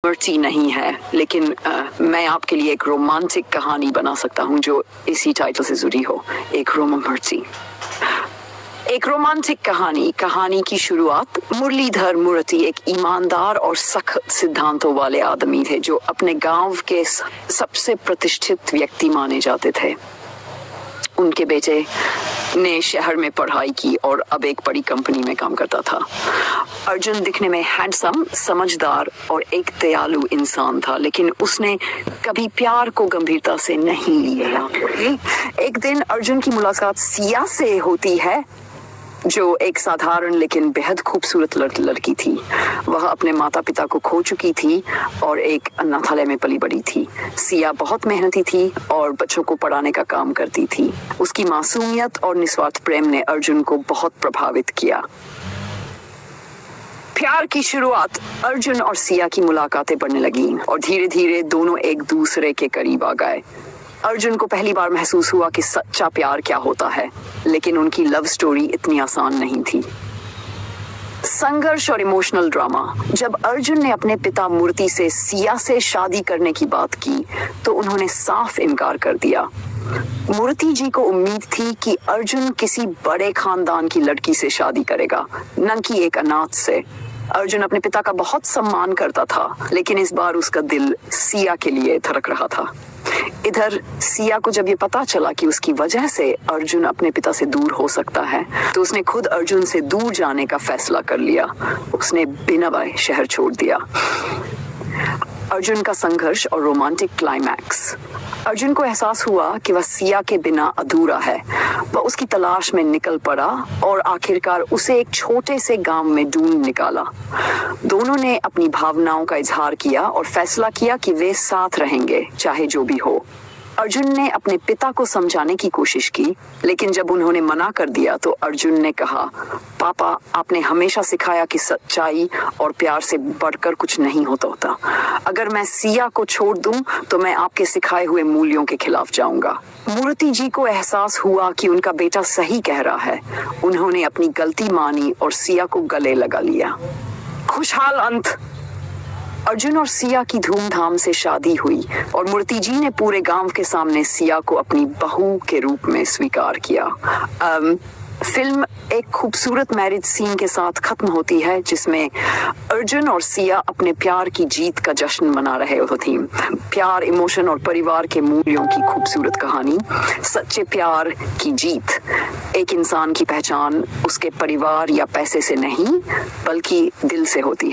मर्ची नहीं है, लेकिन मैं आपके लिए एक रोमांटिक कहानी बना सकता हूँ जो इसी टाइटल से जुड़ी हो, एक रोमर्ची। एक रोमांटिक कहानी की शुरुआत मुरलीधर मूर्ति एक ईमानदार और सख्त सिद्धांतों वाले आदमी थे जो अपने गांव के सबसे प्रतिष्ठित व्यक्ति माने जाते थे। उनके बेटे ने शहर में पढ़ाई की और अब एक बड़ी कंपनी में काम करता था। अर्जुन दिखने में हैंडसम, समझदार और एक दयालु इंसान था, लेकिन उसने कभी प्यार को गंभीरता से नहीं लिया। एक दिन अर्जुन की मुलाकात सिया से होती है, जो एक साधारण लेकिन बेहद खूबसूरत लड़की थी। वह अपने माता पिता को खो चुकी थी और एक अनाथालय में पली बड़ी थी। सिया बहुत मेहनती थी और बच्चों को पढ़ाने का काम करती थी। उसकी मासूमियत और निस्वार्थ प्रेम ने अर्जुन को बहुत प्रभावित किया। प्यार की शुरुआत अर्जुन और सिया की मुलाकातें बढ़ने लगी और धीरे धीरे दोनों एक दूसरे के करीब आ गए। अर्जुन को पहली बार महसूस हुआ कि सच्चा प्यार क्या होता है, लेकिन उनकी लव स्टोरी इतनी आसान नहीं थी। संघर्ष और इमोशनल ड्रामा। जब अर्जुन ने अपने पिता मूर्ति से सिया से शादी करने की बात की, तो उन्होंने साफ इनकार कर दिया। मूर्ति जी को उम्मीद थी कि अर्जुन किसी बड़े खानदान की लड़की से शादी करेगा, न कि एक अनाथ से। अर्जुन अपने पिता का बहुत सम्मान करता था, लेकिन इस बार उसका दिल सिया के लिए धड़क रहा था। इधर सिया को जब ये पता चला कि उसकी वजह से अर्जुन अपने पिता से दूर हो सकता है, तो उसने खुद अर्जुन से दूर जाने का फैसला कर लिया। उसने बिना बाय शहर छोड़ दिया। अर्जुन का संघर्ष और रोमांटिक क्लाइमैक्स। अर्जुन को एहसास हुआ कि वह सिया के बिना अधूरा है। वह उसकी तलाश में निकल पड़ा और आखिरकार उसे एक छोटे से गांव में ढूंढ निकाला। दोनों ने अपनी भावनाओं का इजहार किया और फैसला किया कि वे साथ रहेंगे, चाहे जो भी हो। अर्जुन ने अपने पिता को समझाने की कोशिश की, लेकिन जब उन्होंने मना कर दिया तो अर्जुन ने कहा, पापा, आपने हमेशा सिखाया कि सच्चाई और प्यार से बढ़कर कुछ नहीं होता। अगर मैं सिया को छोड़ दूं तो मैं आपके सिखाए हुए मूल्यों के खिलाफ जाऊंगा। मूर्ति जी को एहसास हुआ कि उनका बेटा सही कह रहा है। उन्होंने अपनी गलती मानी और सिया को गले लगा लिया। खुशहाल अंत। अर्जुन और सिया की धूमधाम से शादी हुई और मूर्ति जी ने पूरे गांव के सामने सिया को अपनी बहू के रूप में स्वीकार किया। फिल्म एक खूबसूरत मैरिज सीन के साथ खत्म होती है, जिसमें अर्जुन और सिया अपने प्यार की जीत का जश्न मना रहे होते हैं। प्यार, इमोशन और परिवार के मूल्यों की खूबसूरत कहानी। सच्चे प्यार की जीत। एक इंसान की पहचान उसके परिवार या पैसे से नहीं, बल्कि दिल से होती है।